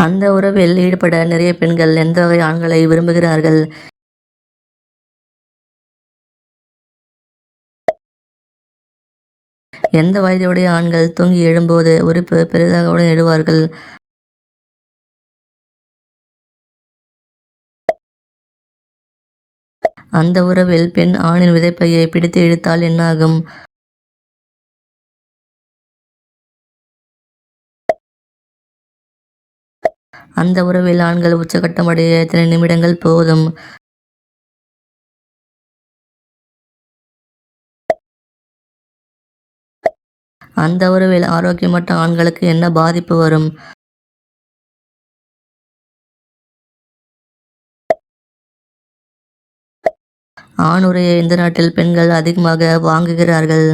அந்த உறவில் ஈடுபட நிறைய பெண்கள் எந்த வகை ஆண்களை விரும்புகிறார்கள்? எந்த வயதுடைய ஆண்கள் தூங்கி எழும்போது உறுப்பு பெரிதாகவுடன் எழுவார்கள்? அந்த உறவில் பெண் ஆணின் விதைப்பையை பிடித்து இழுத்தால் என்னாகும்? அந்த உறவில் ஆண்கள் உச்சகட்டம் அடைய எத்தனை நிமிடங்கள் போதும்? அந்த உறவில் ஆரோக்கியமற்ற ஆண்களுக்கு என்ன பாதிப்பு வரும்? ஆணுறையை எந்த நாட்டில் பெண்கள் அதிகமாக வாங்குகிறார்கள்?